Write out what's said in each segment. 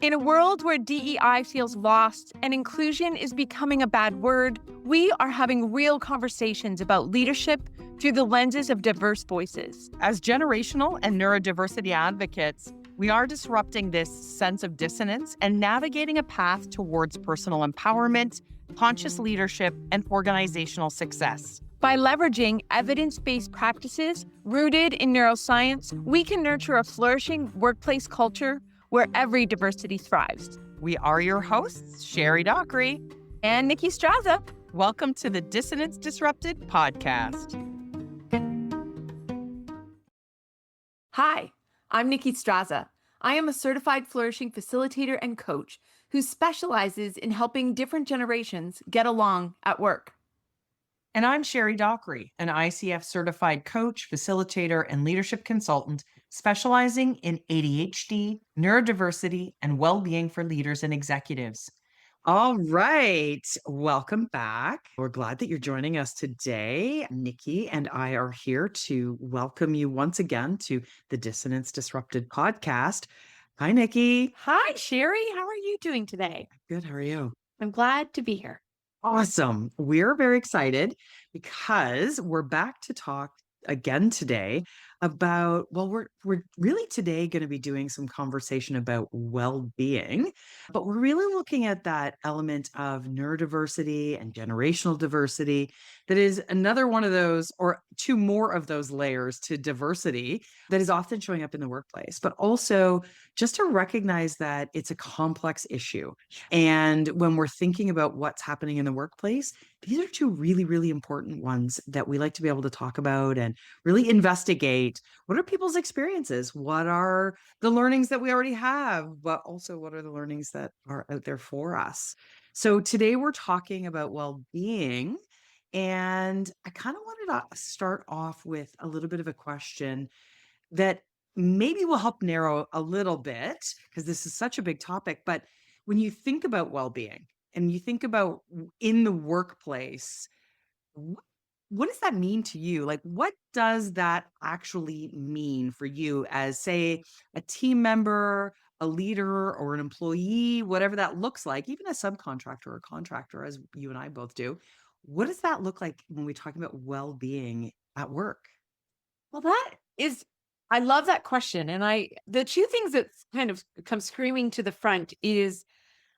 In a world where DEI feels lost and inclusion is becoming a bad word, we are having real conversations about leadership through the lenses of diverse voices. As generational and neurodiversity advocates, we are disrupting this sense of dissonance and navigating a path towards personal empowerment, conscious leadership, and organizational success. By leveraging evidence-based practices rooted in neuroscience, we can nurture a flourishing workplace culture where every diversity thrives. We are your hosts, Sherri Dockree and Nicki Straza. Welcome to the Dissonance Disrupted podcast. Hi, I'm Nicki Straza. I am a certified flourishing facilitator and coach who specializes in helping different generations get along at work. And I'm Sherri Dockree, an ICF certified coach, facilitator, and leadership consultant specializing in ADHD, neurodiversity, and well-being for leaders and executives. All right. Welcome back. We're glad that you're joining us today. Nicki and I are here to welcome you once again to the Dissonance Disrupted podcast. Hi, Nicki. Hi, Sherri. How are you doing today? Good. How are you? I'm glad to be here. Awesome. We're very excited because we're back to talk again today about, we're really today going to be doing some conversation about well-being, but we're really looking at that element of neurodiversity and generational diversity that is another one of those, or two more of those layers to diversity that is often showing up in the workplace, but also just to recognize that it's a complex issue. And when we're thinking about what's happening in the workplace, these are two really, really important ones that we like to be able to talk about and really investigate. What are people's experiences? What are the learnings that we already have? But also, what are the learnings that are out there for us? So today we're talking about well-being. And I kind of wanted to start off with a little bit of a question that maybe will help narrow a little bit, because this is such a big topic. But when you think about well-being and you think about in the workplace, what does that mean to you? Like, what does that actually mean for you as, say, a team member, a leader, or an employee, whatever that looks like, even a subcontractor or contractor, as you and I both do? What does that look like when we're talking about well-being at work? Well, I love that question. And the two things that kind of come screaming to the front is,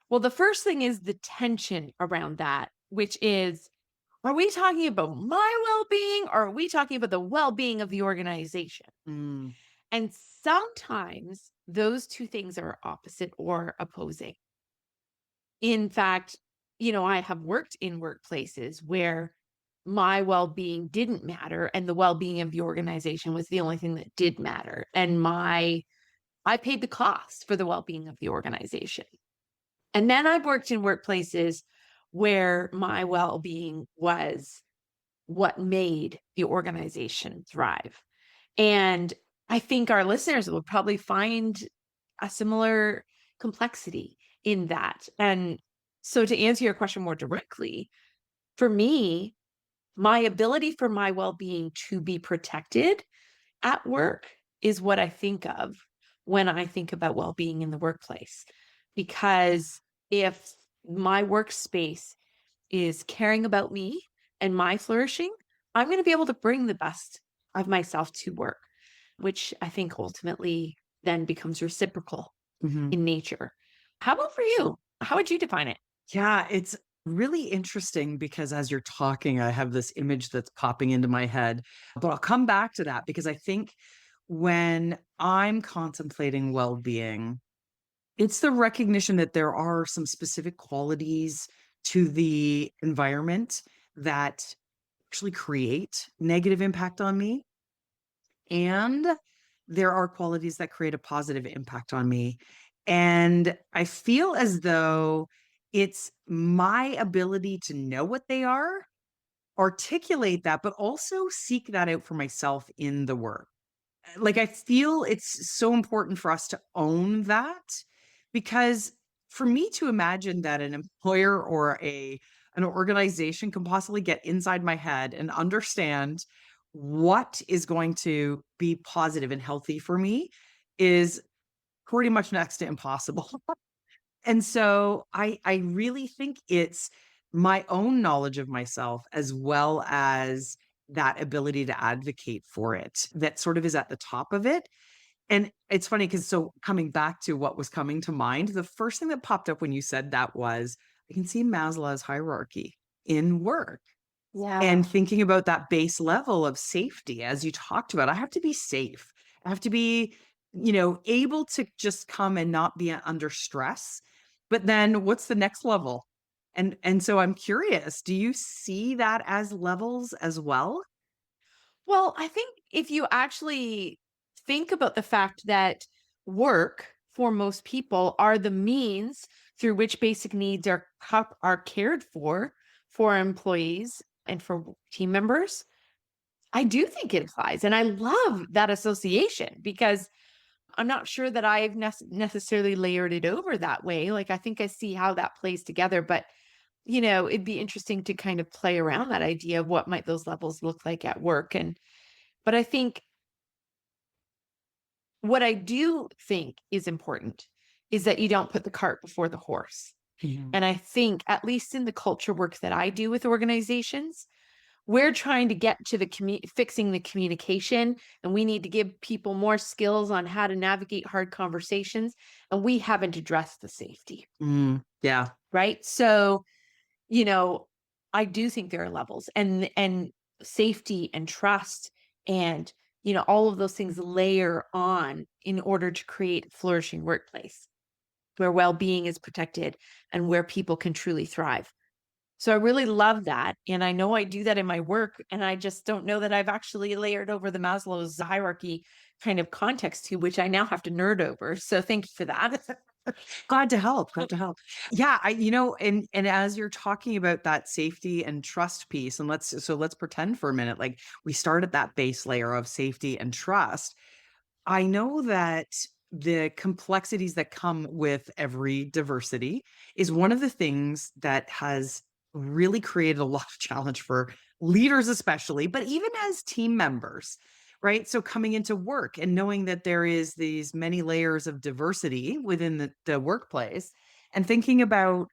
well, the first thing is the tension around that, which is, are we talking about my well-being or are we talking about the well-being of the organization? And sometimes those two things are opposite or opposing. In fact, I have worked in workplaces where my well-being didn't matter and the well-being of the organization was the only thing that did matter. And I paid the cost for the well-being of the organization. And then I've worked in workplaces where my well-being was what made the organization thrive. And I think our listeners will probably find a similar complexity in that. And so to answer your question more directly, for me, my ability for my well-being to be protected at work is what I think of when I think about well-being in the workplace. Because if my workspace is caring about me and my flourishing, I'm going to be able to bring the best of myself to work, which I think ultimately then becomes reciprocal in nature. How about for you? How would you define it? Yeah, it's really interesting because as you're talking, I have this image that's popping into my head, but I'll come back to that because I think when I'm contemplating well-being, it's the recognition that there are some specific qualities to the environment that actually create negative impact on me. And there are qualities that create a positive impact on me. And I feel as though it's my ability to know what they are, articulate that, but also seek that out for myself in the work. Like, I feel it's so important for us to own that, because for me to imagine that an employer or an organization can possibly get inside my head and understand what is going to be positive and healthy for me is pretty much next to impossible. And so I really think it's my own knowledge of myself as well as that ability to advocate for it that sort of is at the top of it. And it's funny because so coming back to what was coming to mind, the first thing that popped up when you said that was I can see Maslow's hierarchy in work Yeah. and thinking about that base level of safety, as you talked about. I have to be safe. I have to be, able to just come and not be under stress. But then what's the next level? And so I'm curious, do you see that as levels as well? Well, I think if you actually think about the fact that work for most people are the means through which basic needs are cared for employees and for team members, I do think it applies. And I love that association because I'm not sure that I've necessarily layered it over that way. Like, I think I see how that plays together, but it'd be interesting to kind of play around that idea of what might those levels look like at work. But I think what I do think is important is that you don't put the cart before the horse. Mhm. And I think, at least in the culture work that I do with organizations, we're trying to get to fixing the communication, and we need to give people more skills on how to navigate hard conversations. And we haven't addressed the safety, Yeah. right? So, you know, I do think there are levels, and safety and trust and all of those things layer on in order to create a flourishing workplace where well-being is protected and where people can truly thrive. So I really love that. And I know I do that in my work. And I just don't know that I've actually layered over the Maslow's hierarchy kind of context to which I now have to nerd over. So thank you for that. Glad to help, glad to help. Yeah, and as you're talking about that safety and trust piece, and let's pretend for a minute, like we start at that base layer of safety and trust. I know that the complexities that come with every diversity is one of the things that has really created a lot of challenge for leaders, especially, but even as team members, right? So coming into work and knowing that there is these many layers of diversity within the workplace and thinking about,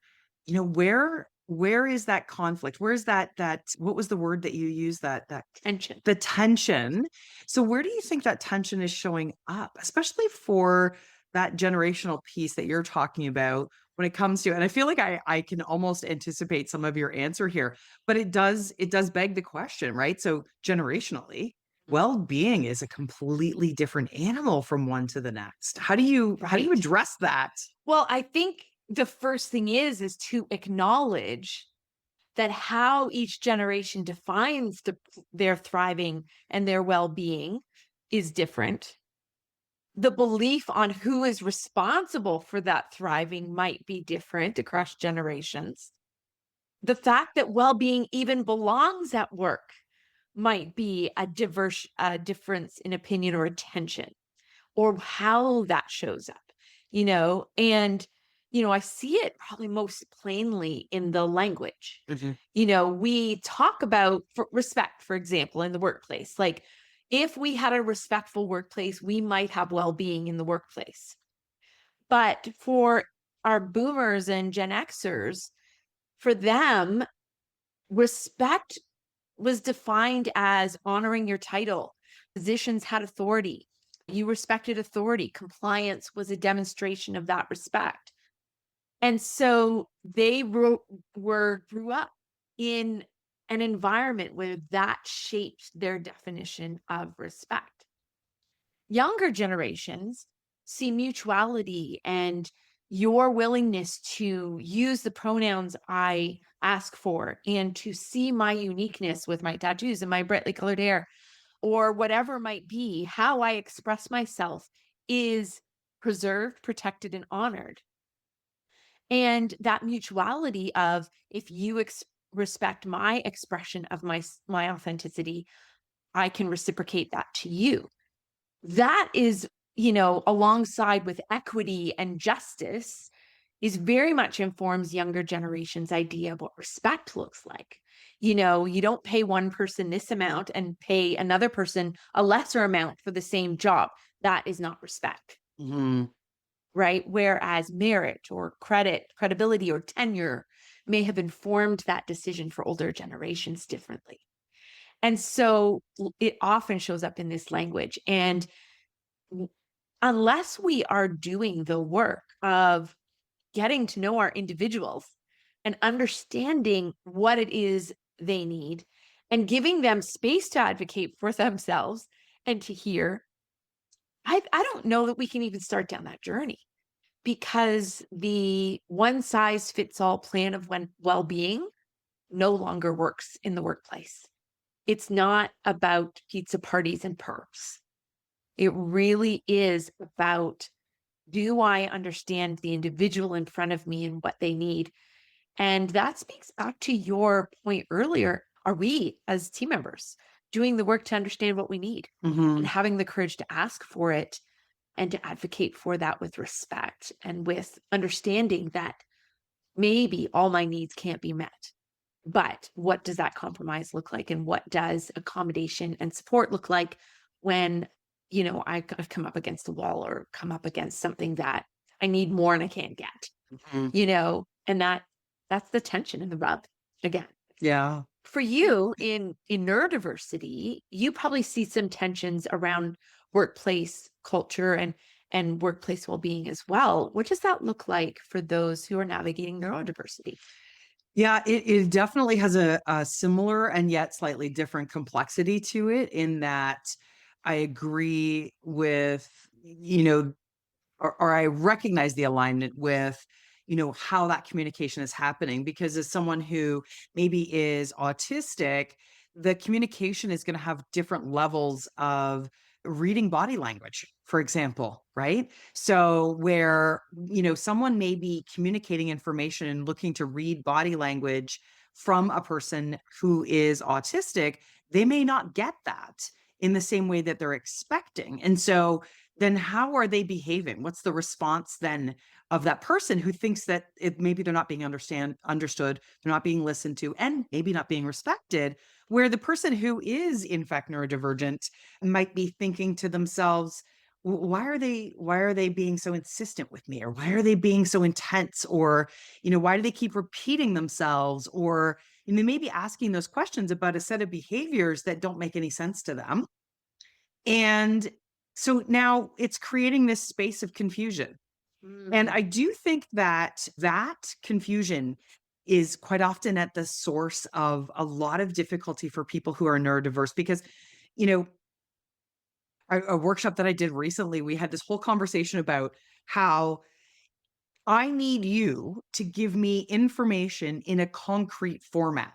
where is that conflict? Where's that what was the word that you used that Tension. the tension. So where do you think that tension is showing up, especially for that generational piece that you're talking about when it comes to, and I feel like I can almost anticipate some of your answer here, but it does beg the question, right? So generationally, well-being is a completely different animal from one to the next. How do you Right. address that? Well, I think the first thing is to acknowledge that how each generation defines their thriving and their well-being is different. The belief on who is responsible for that thriving might be different across generations. The fact that well-being even belongs at work might be a difference in opinion or attention or how that shows up, and I see it probably most plainly in the language. Mhm. We talk about respect, for example, in the workplace. Like, if we had a respectful workplace, we might have well-being in the workplace. But for our boomers and Gen Xers, for them, respect was defined as honoring your title. Positions had authority. You respected authority. Compliance was a demonstration of that respect. And so they grew up in an environment where that shaped their definition of respect. Younger generations see mutuality and your willingness to use the pronouns I ask for and to see my uniqueness with my tattoos and my brightly colored hair or whatever might be, how I express myself is preserved, protected, and honored. And that mutuality of, if you respect my expression of my authenticity, I can reciprocate that to you. That is, alongside with equity and justice, is very much informs younger generations' idea of what respect looks like. You don't pay one person this amount and pay another person a lesser amount for the same job. That is not respect. Mhm. right? Whereas merit or credibility or tenure may have informed that decision for older generations differently. And so it often shows up in this language. And unless we are doing the work of getting to know our individuals and understanding what it is they need and giving them space to advocate for themselves and to hear, I don't know that we can even start down that journey because the one size fits all plan of well being no longer works in the workplace. It's not about pizza parties and perks. It really is about, do I understand the individual in front of me and what they need? And that speaks back to your point earlier. Are we, as team members, doing the work to understand what we need and Mhm. having the courage to ask for it and to advocate for that with respect and with understanding that maybe all my needs can't be met? But what does that compromise look like? And what does accommodation and support look like when, I've come up against a wall or come up against something that I need more and I can't get, Mhm. and that's the tension and the rub again. Yeah. For you in neurodiversity, you probably see some tensions around workplace culture and workplace well-being as well. What does that look like for those who are navigating neurodiversity? Yeah, it definitely has a similar and yet slightly different complexity to it in that I agree with, you know, or I recognize the alignment with, how that communication is happening. Because as someone who maybe is autistic, the communication is going to have different levels of reading body language, for example, right? So where, someone may be communicating information and looking to read body language from a person who is autistic, they may not get that in the same way that they're expecting. And so then how are they behaving? What's the response then of that person who thinks that maybe they're not being understood, they're not being listened to, and maybe not being respected? Where the person who is in fact neurodivergent might be thinking to themselves, Why are they being so insistent with me? Or why are they being so intense? Or, why do they keep repeating themselves? Or, they may be asking those questions about a set of behaviors that don't make any sense to them. And so now it's creating this space of confusion. And Mm. I do think that that confusion is quite often at the source of a lot of difficulty for people who are neurodiverse because, you know, a workshop that I did recently, we had this whole conversation about how I need you to give me information in a concrete format.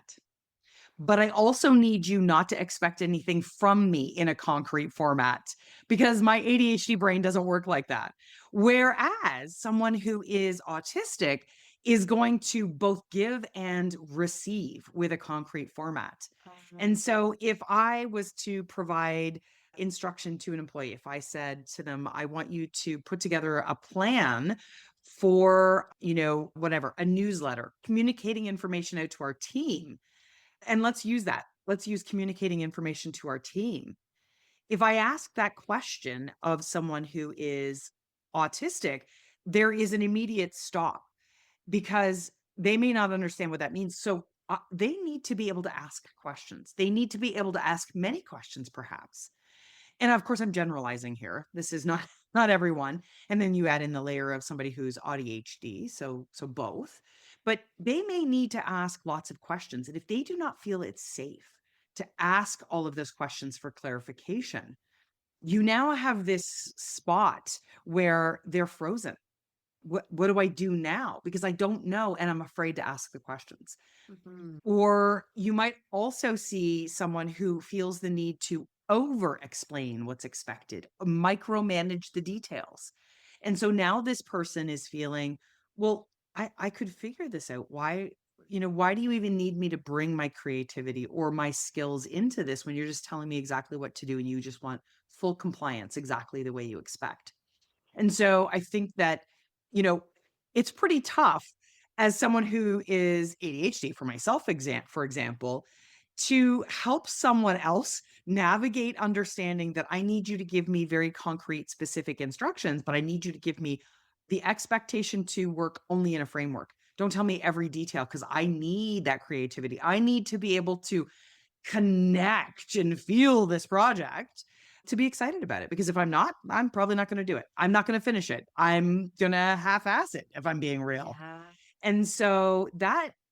But I also need you not to expect anything from me in a concrete format because my ADHD brain doesn't work like that. Whereas someone who is autistic is going to both give and receive with a concrete format. And so if I was to provide instruction to an employee, if I said to them, I want you to put together a plan for, whatever, a newsletter, communicating information out to our team, and let's use that. Let's use communicating information to our team. If I ask that question of someone who is autistic, there is an immediate stop because they may not understand what that means. So they need to be able to ask questions. They need to be able to ask many questions, perhaps. And of course, I'm generalizing here. This is not not everyone. And then you add in the layer of somebody who's ADHD, so both. But they may need to ask lots of questions. And if they do not feel it's safe to ask all of those questions for clarification, you now have this spot where they're frozen. What do I do now? Because I don't know and I'm afraid to ask the questions. Mhm. Or you might also see someone who feels the need to over explain what's expected, micromanage the details. And so now this person is feeling, well, I could figure this out. Why do you even need me to bring my creativity or my skills into this when you're just telling me exactly what to do and you just want full compliance exactly the way you expect? And so I think that, you know, it's pretty tough as someone who is ADHD for example, to help someone else navigate understanding that I need you to give me very concrete, specific instructions, but I need you to give me the expectation to work only in a framework. Don't tell me every detail because I need that creativity. I need to be able to connect and feel this project to be excited about it. Because if I'm not, I'm probably not going to do it. I'm not going to finish it. I'm going to half ass it if I'm being real. Yeah. And so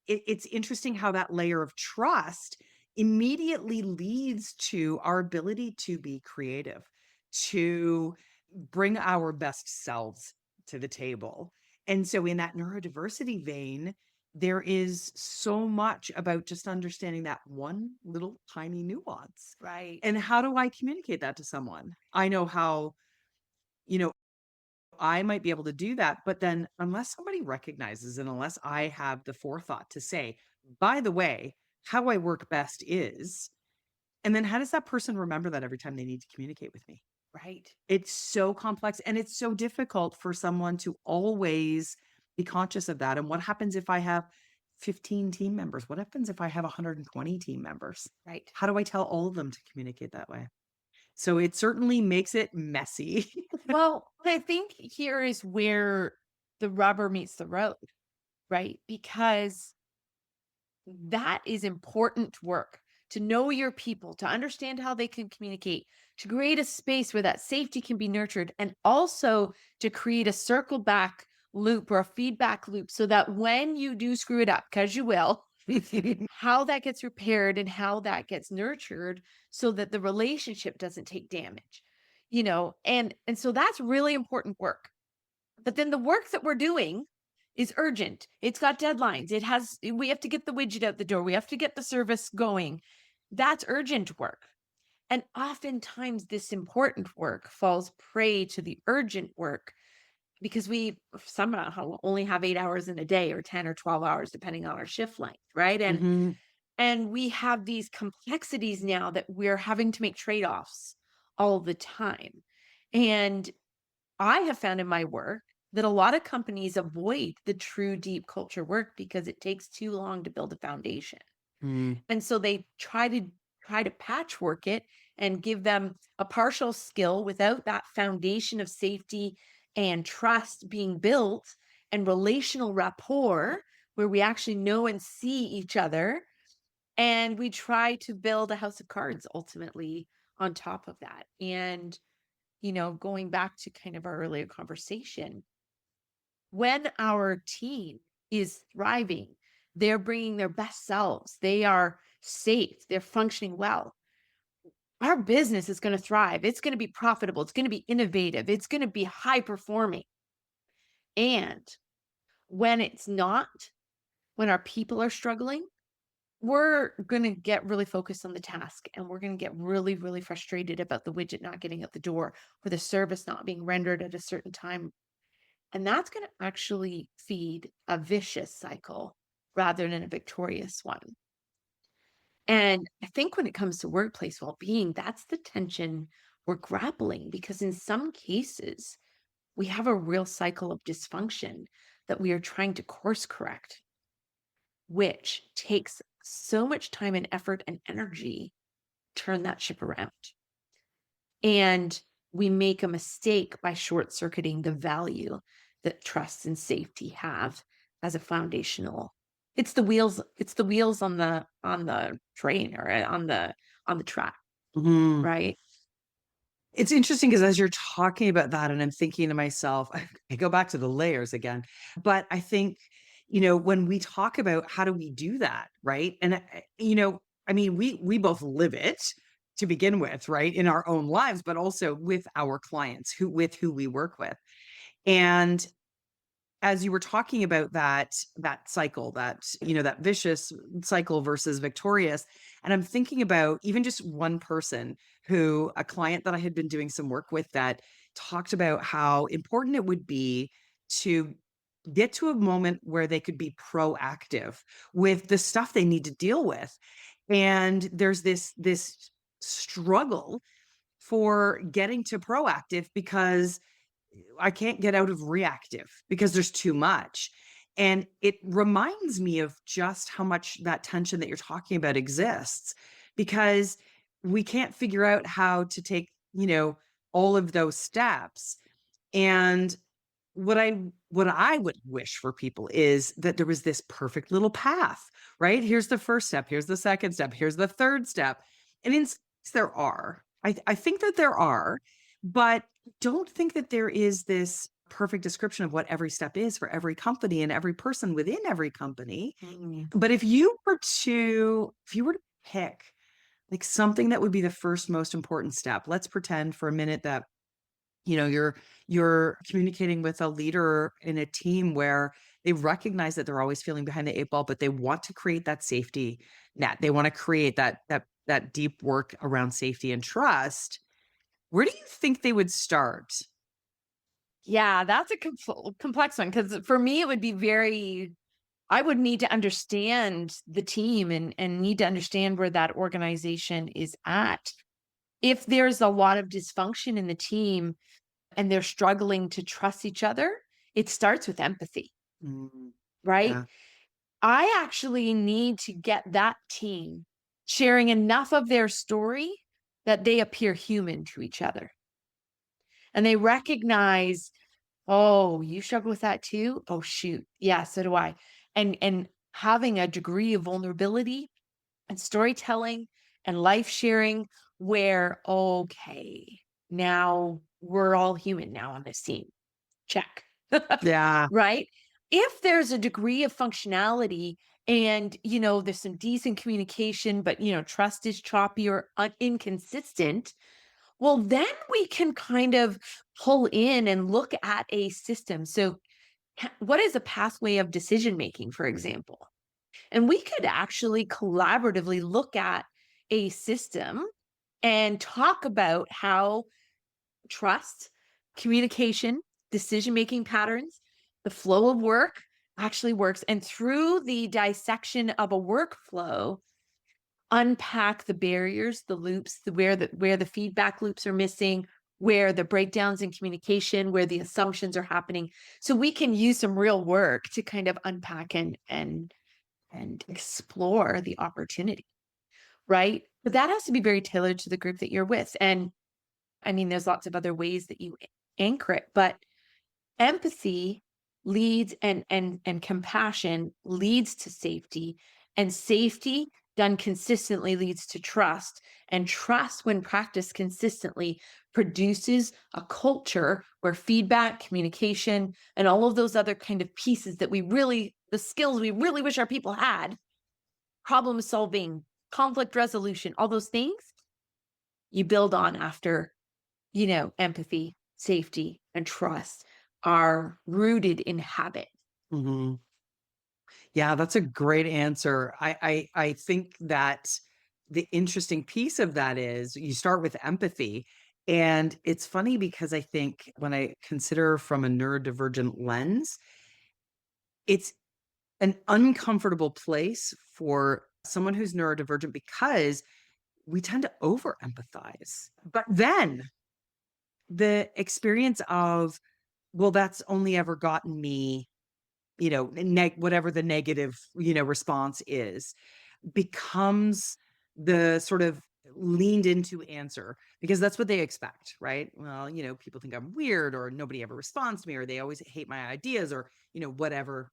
it's interesting how that layer of trust immediately leads to our ability to be creative, to bring our best selves to the table. And so in that neurodiversity vein, there is so much about just understanding that one little tiny nuance. Right. And how do I communicate that to someone? I know how, you know, I might be able to do that, but then unless somebody recognizes and unless I have the forethought to say, by the way, how I work best is, and then how does that person remember that every time they need to communicate with me? Right. It's so complex and it's so difficult for someone to always be conscious of that. And what happens if I have 15 team members? What happens if I have 120 team members? Right. How do I tell all of them to communicate that way? So it certainly makes it messy. Well, I think here is where the rubber meets the road, right? Because that is important work to know your people, to understand how they can communicate, to create a space where that safety can be nurtured, and also to create a circle back loop or a feedback loop so that when you do screw it up, because you will, how that gets repaired and how that gets nurtured so that the relationship doesn't take damage, and so that's really important work. But then the work that we're doing is urgent. It's got deadlines. We have to get the widget out the door. We have to get the service going. That's urgent work. And oftentimes this important work falls prey to the urgent work because we somehow only have 8 hours in a day or 10 or 12 hours, depending on our shift length. Right. And Mhm. and we have these complexities now that we're having to make trade-offs all the time. And I have found in my work that a lot of companies avoid the true deep culture work because it takes too long to build a foundation. Mm. And so they try to patchwork it and give them a partial skill without that foundation of safety and trust being built and relational rapport where we actually know and see each other, and we try to build a house of cards ultimately on top of that. And going back to kind of our earlier conversation, when our team is thriving, they're bringing their best selves, they are safe, they're functioning well. Our business is going to thrive. It's going to be profitable. It's going to be innovative. It's going to be high performing. And when it's not, when our people are struggling, we're going to get really focused on the task and we're going to get really, really frustrated about the widget not getting out the door or the service not being rendered at a certain time. And that's going to actually feed a vicious cycle rather than a victorious one. And I think when it comes to workplace well being, that's the tension we're grappling because in some cases, we have a real cycle of dysfunction that we are trying to course correct, which takes so much time and effort and energy to turn that ship around. And we make a mistake by short circuiting the value that trust and safety have as a foundational. It's the wheels on the train or on the track, Mhm. right? It's interesting because as you're talking about that and I'm thinking to myself, I go back to the layers again. But I think, when we talk about how do we do that, right? And I mean, we both live it to begin with, right? In our own lives, but also with our clients who we work with. And as you were talking about that cycle, that vicious cycle versus victorious, and I'm thinking about even just one person who a client that I had been doing some work with that talked about how important it would be to get to a moment where they could be proactive with the stuff they need to deal with. And there's this struggle for getting to proactive because I can't get out of reactive because there's too much. And it reminds me of just how much that tension that you're talking about exists because we can't figure out how to take, all of those steps. And what I would wish for people is that there was this perfect little path, right? Here's the first step, here's the second step, here's the third step. And in some ways there are. I think that there are, but don't think that there is this perfect description of what every step is for every company and every person within every company. Mm. But if you were to pick like something that would be the first most important step, let's pretend for a minute that you're communicating with a leader in a team where they recognize that they're always feeling behind the eight ball, but they want to create that safety net. They want to create that deep work around safety and trust. Where do you think they would start? Yeah, that's a complex one because for me, it would be I would need to understand the team and need to understand where that organization is at. If there's a lot of dysfunction in the team and they're struggling to trust each other, it starts with empathy, Mm, right? yeah. I actually need to get that team sharing enough of their story that they appear human to each other and they recognize, oh, you struggle with that too? Oh, shoot. Yeah, so do I. And having a degree of vulnerability and storytelling and life sharing where, okay, now we're all human now on this team. Check. Yeah. Right? If there's a degree of functionality and, there's some decent communication, but, trust is choppy or inconsistent, well, then we can kind of pull in and look at a system. So, what is a pathway of decision making, for example? And we could actually collaboratively look at a system and talk about how trust, communication, decision making patterns, the flow of work actually works. And through the dissection of a workflow, unpack the barriers, the loops, where the feedback loops are missing, where the breakdowns in communication, where the assumptions are happening. So we can use some real work to kind of unpack and explore the opportunity, right? But that has to be very tailored to the group that you're with. And I mean, there's lots of other ways that you anchor it, but empathy leads and compassion leads to safety, and safety done consistently leads to trust, and trust when practiced consistently produces a culture where feedback, communication, and all of those other kind of pieces that the skills we really wish our people had, problem solving, conflict resolution, all those things you build on after, empathy, safety, and trust are rooted in habit. Mhm. Yeah, that's a great answer. I think that the interesting piece of that is you start with empathy. And it's funny because I think when I consider from a neurodivergent lens, it's an uncomfortable place for someone who's neurodivergent because we tend to over empathize. But then the experience of, well, that's only ever gotten me, whatever the negative, response is, becomes the sort of leaned into answer because that's what they expect, right? Well, people think I'm weird or nobody ever responds to me or they always hate my ideas or, whatever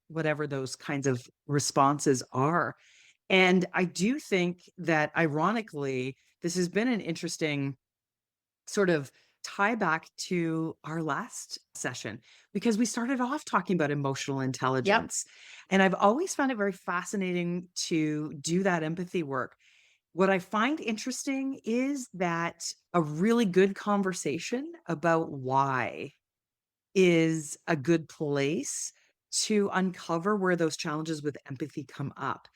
those kinds of responses are. And I do think that ironically, this has been an interesting sort of tie back to our last session because we started off talking about emotional Yep. intelligence. And I've always found it very fascinating to do that empathy work. What I find interesting is that a really good conversation about why is a good place to uncover where those challenges with empathy come up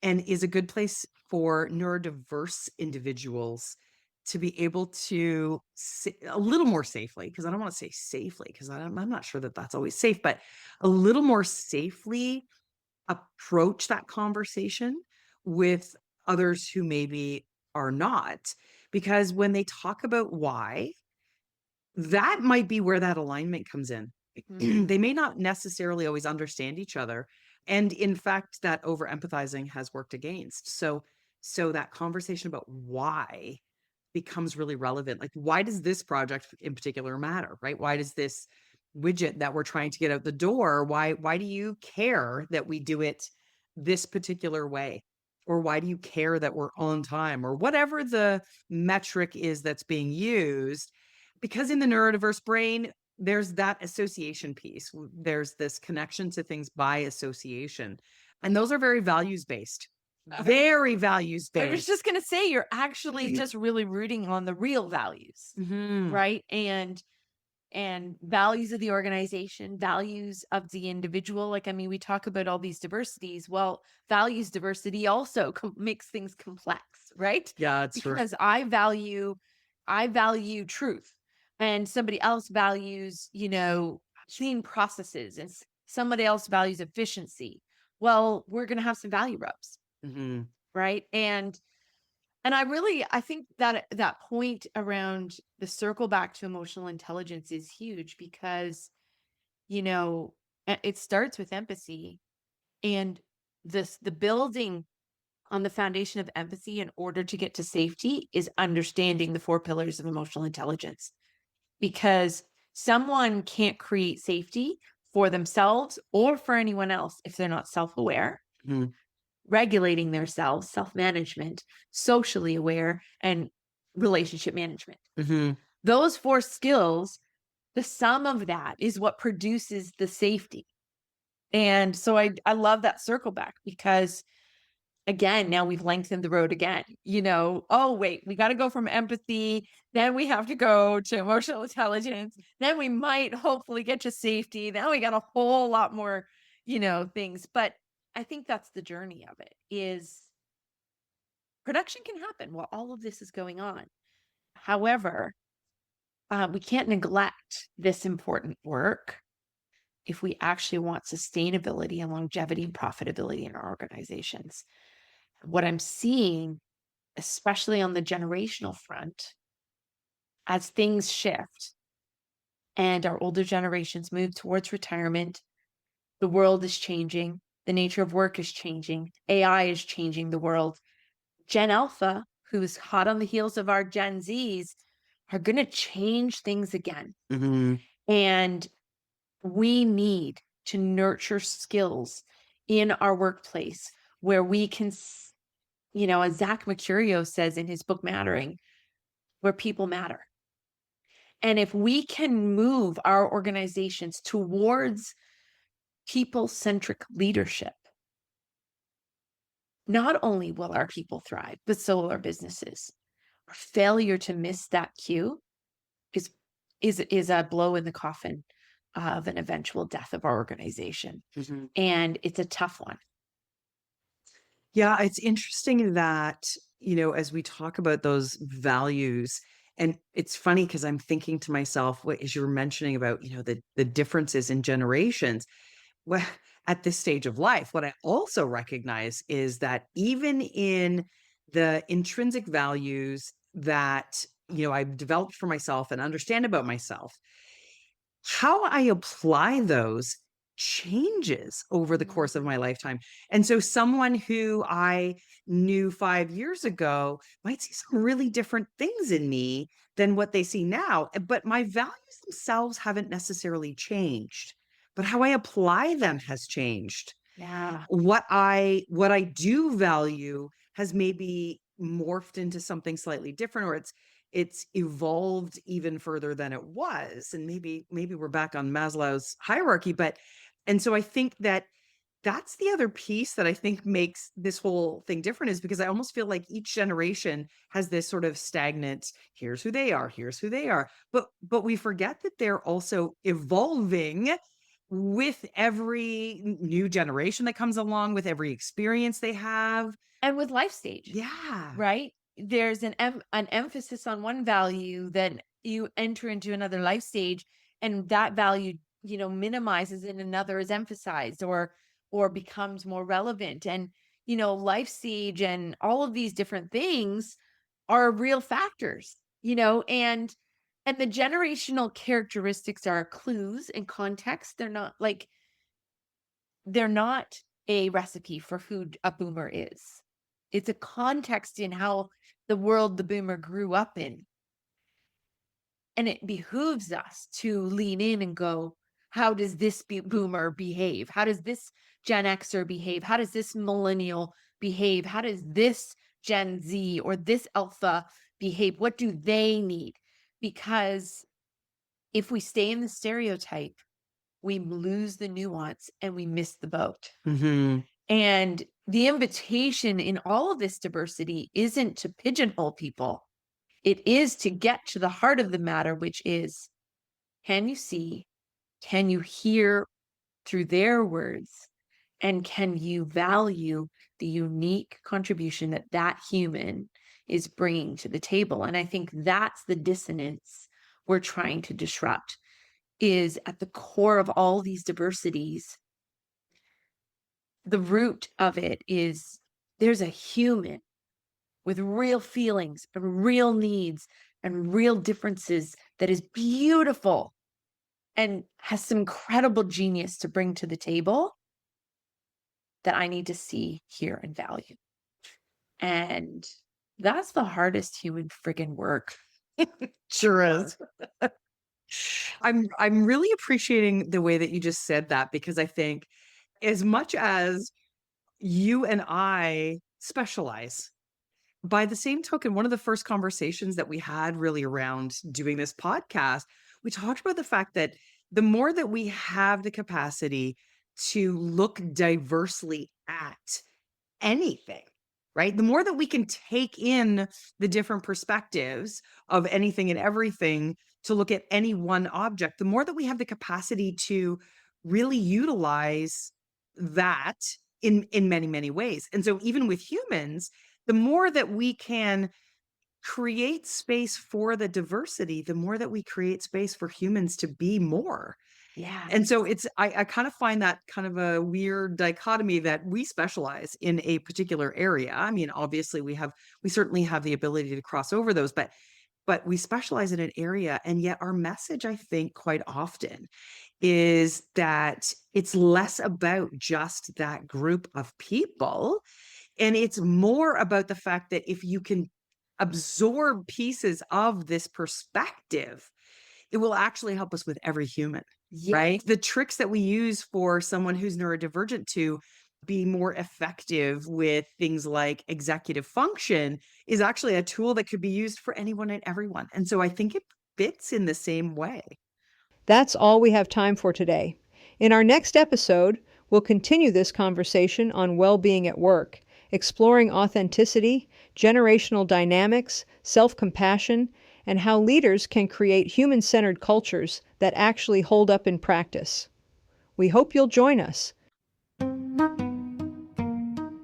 and is a good place for neurodiverse individuals to be able to a little more safely, because I don't want to say safely, because I'm not sure that that's always safe, but a little more safely approach that conversation with others who maybe are not. Because when they talk about why, that might be where that alignment comes in. Mhm. They may not necessarily always understand each other. And in fact, that over empathizing has worked against. So that conversation about why becomes really relevant. Like, why does this project in particular matter, right? Why does this widget that we're trying to get out the door, why do you care that we do it this particular way? Or why do you care that we're on time? Or whatever the metric is that's being used. Because in the neurodiverse brain, there's that association piece. There's this connection to things by association. And those are very values based. Very values I was based. just going to say, you're actually just really rooting on the real values, Mhm. right? And values of the organization, values of the individual. Like, I mean, we talk about all these diversities. Well, values diversity also makes things complex, right? Yeah, that's right. Because I value truth, and somebody else values, clean processes, and somebody else values efficiency. Well, we're going to have some value rubs, Mhm. right? And I think that that point around the circle back to emotional intelligence is huge because, you know, it starts with empathy, and the building on the foundation of empathy in order to get to safety is understanding the four pillars of emotional intelligence, because someone can't create safety for themselves or for anyone else if they're not self-aware, Mhm. regulating themselves, self-management, socially aware, and relationship management. Mhm. Those four skills, the sum of that is what produces the safety. And so I love that circle back because, again, now we've lengthened the road again. Oh wait, we got to go from empathy, then we have to go to emotional intelligence, then we might hopefully get to safety. Now we got a whole lot more, things. But I think that's the journey of it, is production can happen while all of this is going on. However, we can't neglect this important work if we actually want sustainability and longevity and profitability in our organizations. What I'm seeing, especially on the generational front, as things shift and our older generations move towards retirement, the world is changing, the nature of work is changing, AI is changing the world. Gen Alpha, who's hot on the heels of our Gen Zs, are going to change things again. Mhm. And we need to nurture skills in our workplace where we can, as Zach Mercurio says in his book Mattering, where people matter. And if we can move our organizations towards people centric leadership, not only will our people thrive, but so will our businesses. Our failure to miss that cue is is a blow in the coffin of an eventual death of our organization. Mhm. And it's a tough one. Yeah, it's interesting that, as we talk about those values, and it's funny because I'm thinking to myself, what as you were mentioning about, the differences in generations. Well, at this stage of life, what I also recognize is that even in the intrinsic values that, I've developed for myself and understand about myself, how I apply those changes over the course of Mhm. my lifetime. And so someone who I knew 5 years ago might see some really different things in me than what they see now, but my values themselves haven't necessarily changed, but how I apply them has changed. Yeah. What I do value has maybe morphed into something slightly different, or it's evolved even further than it was, and maybe we're back on Maslow's hierarchy, but and so I think that that's the other piece that I think makes this whole thing different, is because I almost feel like each generation has this sort of stagnant, here's who they are, here's who they are. But we forget that they're also evolving with every new generation that comes along, with every experience they have. And with life stage, Yeah. right? There's an emphasis on one value, then you enter into another life stage, and that value, minimizes and another is emphasized, or becomes more relevant. And, life stage and all of these different things are real factors, and the generational characteristics are clues and context. They're not a recipe for who a boomer is. It's a context in how the world the boomer grew up in. And it behooves us to lean in and go, how does this boomer behave? How does this Gen Xer behave? How does this millennial behave? How does this Gen Z or this alpha behave? What do they need? Because if we stay in the stereotype, we lose the nuance and we miss the boat. Mm-hmm. And the invitation in all of this diversity isn't to pigeonhole people. It is to get to the heart of the matter, which is, can you see? Can you hear through their words? And can you value the unique contribution that that human is bringing to the table? And I think that's the dissonance we're trying to disrupt, is at the core of all these diversities. The root of it is there's a human with real feelings and real needs and real differences that is beautiful and has some incredible genius to bring to the table that I need to see, hear, and value. And that's the hardest human friggin' work. Sure is. I'm really appreciating the way that you just said that, because I think as much as you and I specialize, by the same token, one of the first conversations that we had really around doing this podcast, we talked about the fact that the more that we have the capacity to look diversely at anything, right? The more that we can take in the different perspectives of anything and everything to look at any one object, the more that we have the capacity to really utilize that in many, many ways. And so even with humans, the more that we can create space for the diversity, the more that we create space for humans to be more. Yeah. And so I kind of find that kind of a weird dichotomy that we specialize in a particular area. I mean, obviously we certainly have the ability to cross over those, but we specialize in an area. And yet our message, I think, quite often is that it's less about just that group of people. And it's more about the fact that if you can absorb pieces of this perspective, it will actually help us with every human, right? The tricks that we use for someone who's neurodivergent to be more effective with things like executive function is actually a tool that could be used for anyone and everyone. And so I think it fits in the same way. That's all we have time for today. In our next episode, we'll continue this conversation on well-being at work, exploring authenticity, generational dynamics, self-compassion, and how leaders can create human-centered cultures that actually hold up in practice. We hope you'll join us.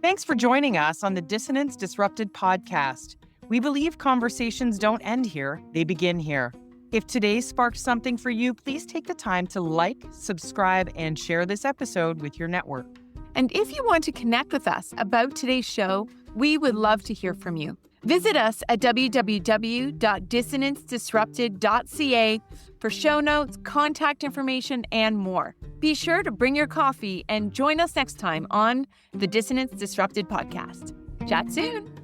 Thanks for joining us on the Dissonance Disrupted podcast. We believe conversations don't end here, they begin here. If today sparked something for you, please take the time to like, subscribe, and share this episode with your network. And if you want to connect with us about today's show, we would love to hear from you. Visit us at www.dissonancedisrupted.ca for show notes, contact information, and more. Be sure to bring your coffee and join us next time on the Dissonance Disrupted podcast. Chat soon.